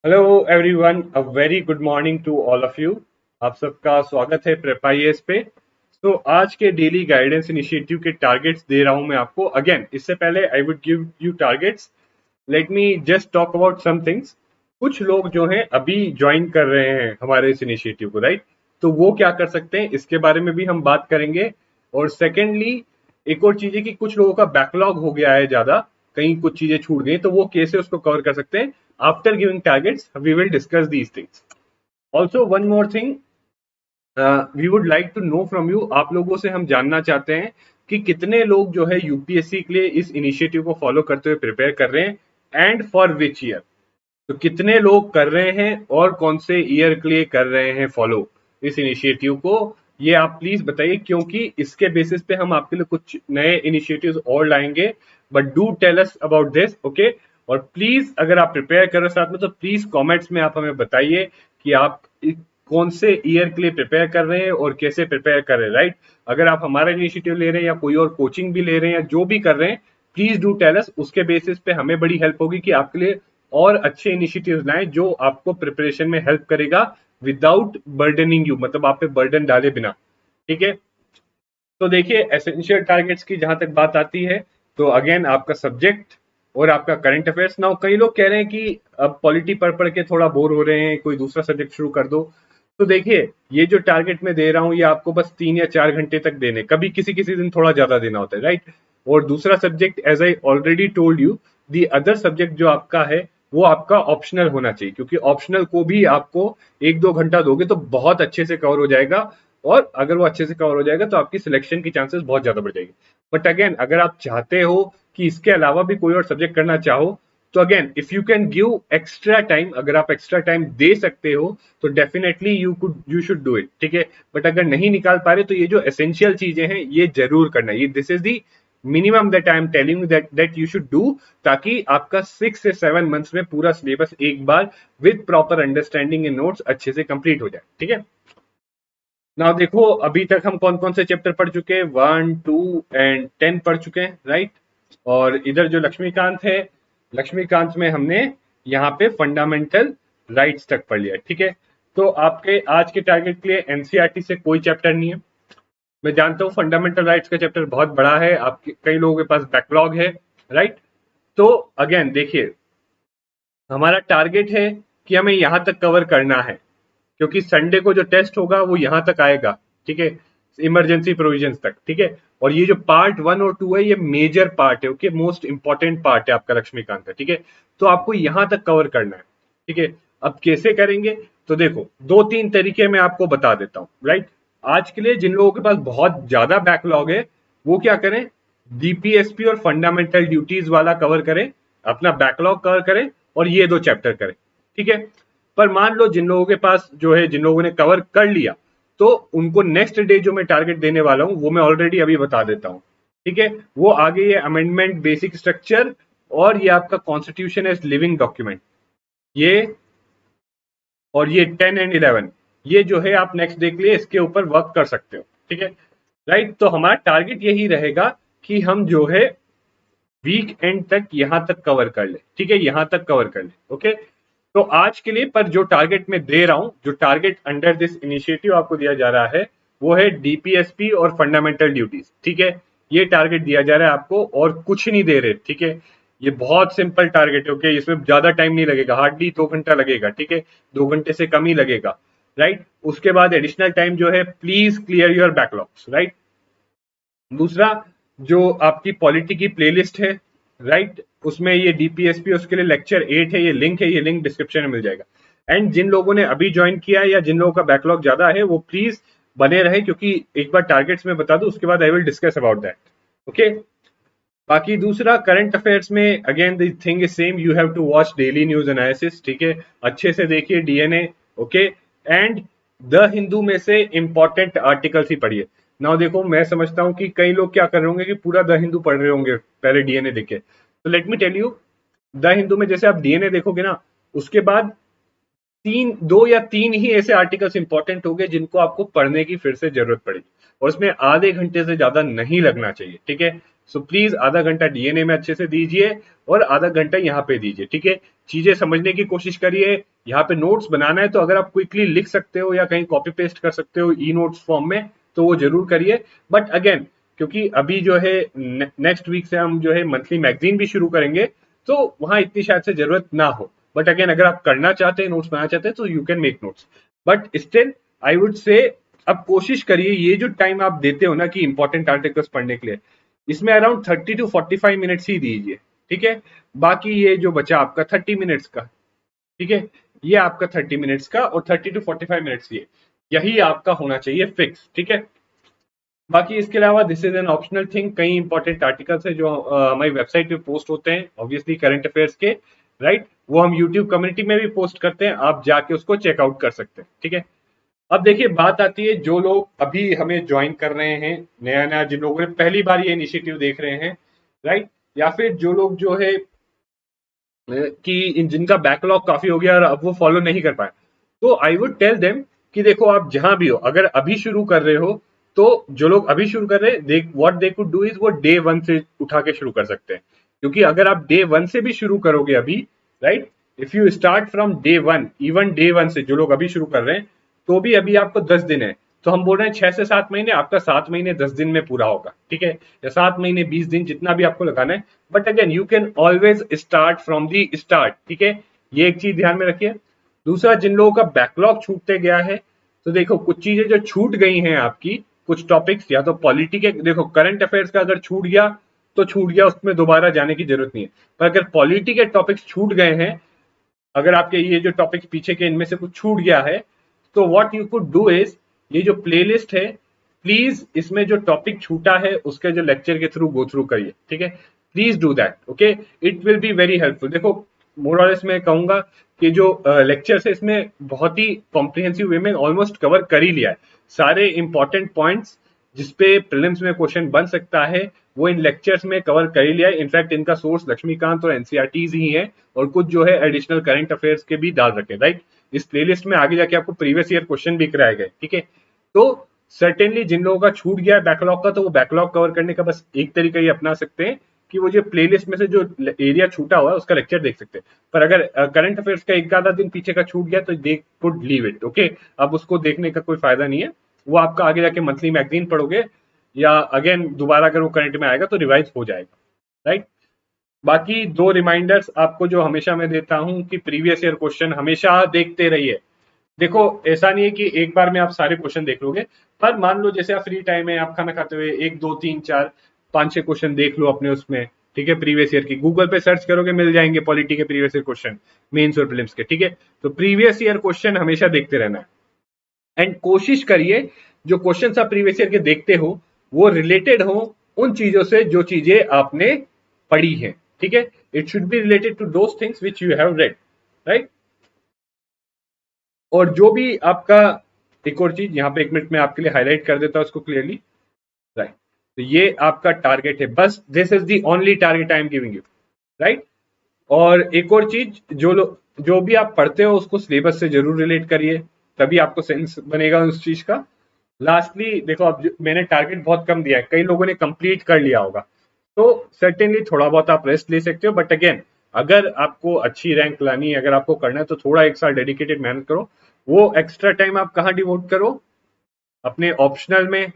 Hello everyone, a very good morning to all of you. आप सबका स्वागत है प्रेप आईएएस पे। तो आज के डेली गाइडेंस इनिशिएटिव के टारगेट्स दे रहा हूं मैं आपको। अगेन इससे पहले I would give you targets. Let me just talk about some things. कुछ लोग जो हैं अभी ज्वाइन कर रहे हैं हमारे इस इनिशिएटिव को, राइट? तो वो क्या कर सकते हैं इसके बारे में भी हम बात करेंगे। और सेकेंडली एक और चीज है कि कुछ लोगों का बैकलॉग हो गया है ज्यादा, कहीं कुछ चीजें छूट गई, तो वो कैसे उसको कवर कर सकते हैं। After giving targets we will discuss these things. Also one more thing, we would like to know from you. आप लोगों से हम जानना चाहते हैं कि कितने लोग जो है यूपीएससी के लिए इस इनिशिएटिव को फॉलो करते हुए प्रिपेयर कर रहे हैं एंड फॉर विच ईयर। तो कितने लोग कर रहे हैं और कौन से ईयर के लिए कर रहे हैं फॉलो इस इनिशिएटिव को, ये आप प्लीज बताइए, क्योंकि इसके बेसिस पे हम आपके लिए कुछ नए इनिशिएटिव्स और लाएंगे। But do tell us about this, okay? और प्लीज अगर आप प्रिपेयर कर रहे हो साथ में, तो प्लीज कमेंट्स में आप हमें बताइए कि आप कौन से ईयर के लिए प्रिपेयर कर रहे हैं और कैसे प्रिपेयर कर रहे हैं, राइट? अगर आप हमारा इनिशिएटिव ले रहे हैं या कोई और कोचिंग भी ले रहे हैं या जो भी कर रहे हैं, प्लीज डू टेल अस। उसके बेसिस पे हमें बड़ी हेल्प होगी कि आपके लिए और अच्छे इनिशिएटिव्स लाएं जो आपको प्रिपरेशन में हेल्प करेगा विदाउट बर्डनिंग यू, मतलब आप पे बर्डन डाले बिना। ठीक है? तो देखिए, एसेंशियल टारगेट्स की जहां तक बात आती है, तो अगेन आपका सब्जेक्ट और आपका करंट अफेयर्स। नाउ कई लोग कह रहे हैं कि अब पॉलिटी पढ़ पढ़ के थोड़ा बोर हो रहे हैं, कोई दूसरा सब्जेक्ट शुरू कर दो। तो देखिए, ये जो टारगेट मैं दे रहा हूं ये आपको बस 3 या 4 घंटे तक देने, कभी किसी किसी दिन थोड़ा ज्यादा देना होता है, राइट? और दूसरा subject, as I already told you, the other subject जो आपका है वो आपका ऑप्शनल होना चाहिए, क्योंकि ऑप्शनल को भी आपको 1-2 घंटा दोगे तो बहुत अच्छे से कवर हो जाएगा। और अगर वो अच्छे से कवर हो जाएगा तो आपकी सिलेक्शन की चांसेस बहुत ज्यादा बढ़ जाएगी। बट अगेन, अगर आप चाहते हो कि इसके अलावा भी कोई और सब्जेक्ट करना चाहो, तो again if you can give extra time, अगर आप एक्स्ट्रा टाइम दे सकते हो तो definitely you should do it, ठीक है? बट अगर नहीं निकाल पा रहे तो ये जो एसेंशियल चीजें हैं ये जरूर करना है। ये this is the minimum that I am telling you that you should do, ताकि आपका 6 से 7 मंथ्स में पूरा सिलेबस एक बार with proper understanding in notes अच्छे से कंप्लीट हो जाए, ठीक है? ना देखो, अभी तक हम कौन कौन से चैप्टर पढ़ चुके हैं, 1, 2 एंड 10 पढ़ चुके हैं, राइट? और इधर जो लक्ष्मीकांत है, लक्ष्मीकांत में हमने यहाँ पे फंडामेंटल राइट्स तक पढ़ लिया, ठीक है? तो आपके आज के टारगेट के लिए एनसीईआरटी से कोई चैप्टर नहीं है। मैं जानता हूँ फंडामेंटल राइट्स का चैप्टर बहुत बड़ा है, आपके कई लोगों के पास बैकलॉग है, राइट? तो अगेन देखिए, हमारा टारगेट है कि हमें यहां तक कवर करना है, क्योंकि संडे को जो टेस्ट होगा वो यहां तक आएगा, ठीक है? इमरजेंसी प्रोविजंस तक, ठीक है? और ये जो पार्ट 1 और 2 है ये मेजर पार्ट है, ओके? मोस्ट इंपॉर्टेंट पार्ट है आपका लक्ष्मीकांत का, ठीक है? तो आपको यहां तक कवर करना है, ठीक है? अब कैसे करेंगे? तो देखो, 2-3 तरीके मैं आपको बता देता हूं, राइट? आज के लिए जिन लोगों के पास बहुत ज्यादा बैकलॉग है वो क्या करें, डीपीएसपी और फंडामेंटल ड्यूटीज वाला कवर करें, अपना बैकलॉग कवर करें और ये 2 चैप्टर करें, ठीक है? पर मान लो जिन लोगों के पास जो है, जिन लोगों ने कवर कर लिया, तो उनको नेक्स्ट डे जो मैं टारगेट देने वाला हूं वो मैं ऑलरेडी अभी बता देता हूं, ठीक है? वो आगे ये अमेंडमेंट बेसिक स्ट्रक्चर और ये आपका कॉन्स्टिट्यूशन एज लिविंग डॉक्यूमेंट, ये और ये 10 एंड 11, ये जो है आप नेक्स्ट डे के लिए इसके ऊपर वर्क कर सकते हो, ठीक है? राइट? तो हमारा टारगेट यही रहेगा कि हम जो है वीक एंड तक यहां तक कवर कर ले, ठीक है? यहां तक कवर कर ले, ओके? तो आज के लिए पर जो टारगेट मैं दे रहा हूं, जो टारगेट अंडर दिस इनिशिएटिव आपको दिया जा रहा है, वो है डीपीएसपी और फंडामेंटल ड्यूटीज, ठीक है? ये टारगेट दिया जा रहा है आपको और कुछ नहीं दे रहे, ठीक है? ये बहुत सिंपल टारगेट है, ओके? इसमें ज्यादा टाइम नहीं लगेगा, हार्डली 2 घंटा लगेगा, ठीक है? 2 घंटे से कम ही लगेगा, राइट? उसके बाद एडिशनल टाइम जो है, please clear your backlogs, right? दूसरा, जो आपकी पॉलिटी की प्लेलिस्ट है, राइट, उसमें ये डीपीएसपी, उसके लिए लेक्चर 8 है, ये लिंक डिस्क्रिप्शन में मिल जाएगा। एंड जिन लोगों ने अभी ज्वाइन किया है या जिन लोगों का बैकलॉग ज्यादा है वो प्लीज बने रहे, क्योंकि एक बार टारगेट्स में बता दूं उसके बाद I will discuss about that, okay? बाकी दूसरा, करंट अफेयर्स में again the thing is same, you have to watch daily news analysis, ठीक है? अच्छे से देखिए DNA, okay? And the Hindu में से इंपॉर्टेंट आर्टिकल्स ही पढ़िए। नाउ देखो, मैं समझता हूं कि कई लोग क्या कर रहे होंगे कि पूरा द हिंदू पढ़ रहे होंगे पहले डीएनए देख के। तो let me tell you, the Hindu में जैसे आप डीएनए देखोगे ना, उसके बाद 2 या 3 ही ऐसे आर्टिकल्स इंपॉर्टेंट होंगे जिनको आपको पढ़ने की फिर से जरूरत पड़ेगी, और उसमें आधे घंटे से ज्यादा नहीं लगना चाहिए, ठीक है? सो प्लीज आधा घंटा डीएनए में अच्छे से दीजिए और आधा घंटा यहाँ पे दीजिए, ठीक है? चीजें समझने की कोशिश करिए। यहाँ पे नोट्स बनाना है तो अगर आप क्विकली लिख सकते हो या कहीं कॉपी पेस्ट कर सकते हो ई नोट्स फॉर्म में तो वो जरूर करिए। बट अगेन क्योंकि अभी जो है नेक्स्ट वीक से हम जो है मंथली मैगजीन भी शुरू करेंगे तो वहां इतनी शायद से जरूरत ना हो। बट अगेन अगर आप करना चाहते हैं नोट्स बनाना चाहते हैं तो you can make notes. But still I would say अब कोशिश करिए ये जो टाइम आप देते हो ना कि इंपॉर्टेंट आर्टिकल्स पढ़ने के लिए इसमें अराउंड 30 to 45 मिनट्स ही दीजिए। ठीक है, बाकी ये जो बचा आपका 30 मिनट्स का, ठीक है, ये आपका 30 मिनट्स का और 30 to 45 मिनट्स यही आपका होना चाहिए फिक्स। ठीक है, बाकी इसके अलावा this is an optional thing. कई इंपॉर्टेंट आर्टिकल्स है जो हमारी वेबसाइट पे पोस्ट होते हैं ऑब्वियसली करंट अफेयर्स के, राइट, वो हम यूट्यूब कम्युनिटी में भी पोस्ट करते हैं, आप जाके उसको चेकआउट कर सकते हैं। ठीक है, अब देखिए बात आती है जो लोग अभी हमें ज्वाइन कर रहे हैं नया नया, जिन लोगों ने पहली बार ये इनिशिएटिव देख रहे हैं, राइट, या फिर जो लोग जो है कि जिनका बैकलॉग काफी हो गया और अब वो फॉलो नहीं कर पाए, तो आई वुड टेल देम कि देखो आप जहां भी हो अगर अभी शुरू कर रहे हो तो जो लोग अभी शुरू कर रहे हैं they what they could do is वो डे वन से उठा के शुरू कर सकते हैं। क्योंकि अगर आप डे वन से भी शुरू करोगे अभी, right, if you start from day one, even day one से जो लोग अभी शुरू कर रहे हैं तो भी अभी आपको 10 दिन है। तो हम बोल रहे हैं 6 से 7 महीने, आपका 7 महीने 10 दिन में पूरा होगा। ठीक है, या 7 महीने 20 दिन, जितना भी आपको लगाना है। But again you can always start from the start. ठीक है, ये एक चीज ध्यान में रखिए। दूसरा, जिन लोगों का बैकलॉग छूटते गया है तो देखो कुछ चीजें जो छूट गई हैं आपकी, कुछ टॉपिक्स या तो पॉलिटी के, देखो करंट अफेयर्स का अगर छूट गया तो छूट गया, उसमें दोबारा जाने की जरूरत नहीं है। पर अगर पॉलिटी के टॉपिक्स छूट गए हैं, अगर आपके ये जो टॉपिक्स पीछे के इनमें से कुछ छूट गया है तो what you could do is ये जो प्लेलिस्ट है प्लीज इसमें जो टॉपिक छूटा है उसके जो लेक्चर के थ्रू गो थ्रू करिए। ठीक है, please do that, okay, it will be very helpful. देखो मोर और लेस मैं कहूंगा कि जो लेक्चर्स है इसमें बहुत ही कॉम्प्रिहेंसिव वे में ऑलमोस्ट कवर कर ही लिया है सारे इंपॉर्टेंट पॉइंट्स जिसपे प्रीलिम्स में क्वेश्चन बन सकता है, वो इन लेक्चर्स में कवर कर ही लिया है। इनफैक्ट इनका सोर्स लक्ष्मीकांत और एनसीईआरटीज ही है और कुछ जो है एडिशनल करंट अफेयर्स के भी डाल रखे, राइट। इस प्लेलिस्ट में आगे जाके आपको प्रीवियस ईयर क्वेश्चन भी कराए गए। ठीक है, तो सर्टेनली जिन लोगों का छूट गया है बैकलॉग का तो वो बैकलॉग कवर करने का बस एक तरीका ही अपना सकते हैं कि वो जो प्लेलिस्ट में से जो एरिया छूटा हुआ है उसका लेक्चर देख सकते हैं। पर अगर करंट अफेयर्स का एक आधा दिन पीछे का छूट गया तो they could leave it, okay. अब उसको देखने का कोई फायदा नहीं है, वो आपका आगे जाके मंथली मैगजीन पढ़ोगे या अगेन दोबारा अगर वो करंट में आएगा तो रिवाइज हो जाएगा, राइट। बाकी दो रिमाइंडर्स आपको जो हमेशा मैं देता हूं कि प्रीवियस ईयर क्वेश्चन हमेशा देखते रहिए। देखो ऐसा नहीं है कि एक बार में आप सारे क्वेश्चन देख लोगे, पर मान लो जैसे आप फ्री टाइम है, आप खाना खाते हुए 1 2 3 4 5 6 क्वेश्चन देख लो अपने उसमें, ठीक है, प्रीवियस ईयर की गूगल पे सर्च करोगे मिल जाएंगे पॉलिटी के प्रीवियस ईयर क्वेश्चन, मेंस और प्रीलिम्स के। ठीक है, तो प्रीवियस ईयर क्वेश्चन हमेशा देखते रहना है एंड कोशिश करिए जो क्वेश्चन आप प्रीवियस ईयर के देखते हो वो रिलेटेड हो उन चीजों से जो चीजें आपने पढ़ी है। ठीक है, it should be related to those things which you have read, right. और जो भी आपका, एक और चीज यहाँ पे 1 मिनट में आपके लिए हाईलाइट कर देता हूं उसको क्लियरली, राइट। तो ये आपका टारगेट है, बस this is the only target I am giving you, right. और एक और चीज, जो भी आप पढ़ते हो उसको सिलेबस से जरूर रिलेट करिए, तभी आपको सेंस बनेगा उस चीज का। लास्टली देखो अब मैंने टारगेट बहुत कम दिया है, कई लोगों ने कंप्लीट कर लिया होगा, तो सर्टेनली थोड़ा बहुत आप रेस्ट ले सकते हो। बट अगेन अगर आपको अच्छी रैंक लानी है, अगर आपको करना है तो थोड़ा एक साल डेडिकेटेड मेहनत करो। वो एक्स्ट्रा टाइम आप कहाँ डिवोट करो, अपने ऑप्शनल में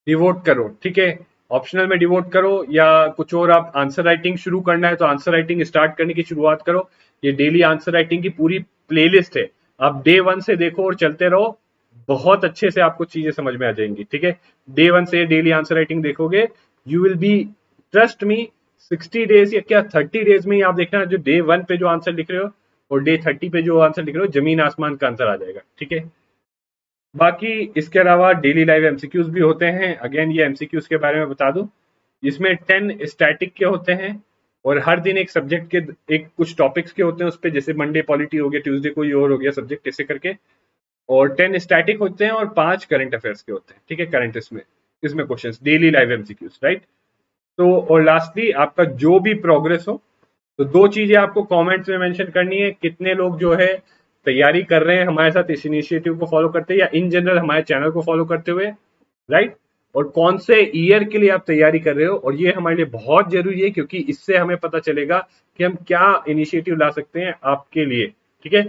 डिवोट करो। ठीक है, ऑप्शनल में डिवोट करो या कुछ और, आप आंसर राइटिंग शुरू करना है तो आंसर राइटिंग स्टार्ट करने की शुरुआत करो। ये डेली आंसर राइटिंग की पूरी प्लेलिस्ट है, आप डे वन से देखो और चलते रहो, बहुत अच्छे से आपको चीजें समझ में आ जाएंगी। ठीक है, डे वन से डेली आंसर राइटिंग देखोगे, you will be, trust me, 60 days या क्या 30 डेज में ही आप देखना जो डे वन पे जो आंसर लिख रहे हो और डे 30 पे जो आंसर लिख रहे हो जमीन आसमान का आंसर आ जाएगा। ठीक है, बाकी इसके अलावा डेली लाइव एमसीक्यूज भी होते हैं। अगेन ये एमसीक्यूज के बारे में बता दूं, इसमें 10 स्टैटिक के होते हैं और हर दिन एक सब्जेक्ट के, एक कुछ टॉपिक्स के होते हैं उस पर, जैसे मंडे पॉलिटी हो गया, ट्यूसडे कोई और हो गया सब्जेक्ट, ऐसे करके। और 10 स्टैटिक होते हैं और 5 करंट अफेयर्स के होते हैं। ठीक है, करंट इसमें इसमें questions daily live MCQs, right. तो और लास्टली आपका जो भी प्रोग्रेस हो तो दो चीजें आपको कमेंट्स में मेंशन करनी है, कितने लोग जो है तैयारी कर रहे हैं हमारे साथ इस इनिशिएटिव को फॉलो करते हैं या इन जनरल हमारे चैनल को फॉलो करते हुए, राइट। और कौन से ईयर के लिए आप तैयारी कर रहे हो, और ये हमारे लिए बहुत जरूरी है क्योंकि इससे हमें पता चलेगा कि हम क्या इनिशिएटिव ला सकते हैं आपके लिए। ठीक है,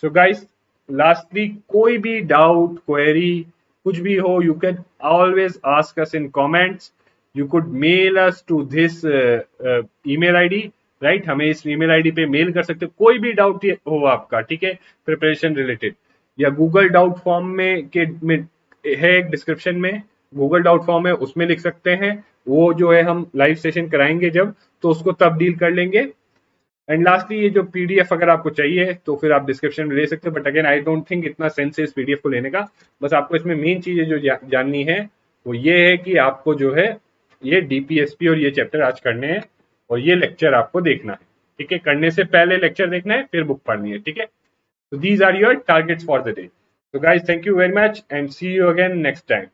सो गाइस लास्टली कोई भी डाउट क्वेरी कुछ भी हो, you can always ask us in comments, you could mail us to this email ID, right, हमें इस ईमेल आईडी पे मेल कर सकते हो कोई भी डाउट हो आपका। ठीक है, प्रिपरेशन रिलेटेड, या गूगल डाउट फॉर्म में है एक डिस्क्रिप्शन में गूगल डाउट फॉर्म है, उसमें लिख सकते हैं। वो जो है हम लाइव सेशन कराएंगे जब, तो उसको तब डील कर लेंगे। एंड लास्टली ये जो पीडीएफ अगर आपको चाहिए तो फिर आप डिस्क्रिप्शन में ले सकते हो, but again I don't think इतना सेंस है इस पीडीएफ को लेने का। बस आपको इसमें मेन चीजें जो जाननी है वो ये है कि आपको जो है ये डीपीएसपी और ये चैप्टर आज करने हैं, और ये लेक्चर आपको देखना है। ठीक है, करने से पहले लेक्चर देखना है, फिर बुक पढ़नी है। ठीक है, so these are your targets for the day. So guys, thank you very much and see you again next time.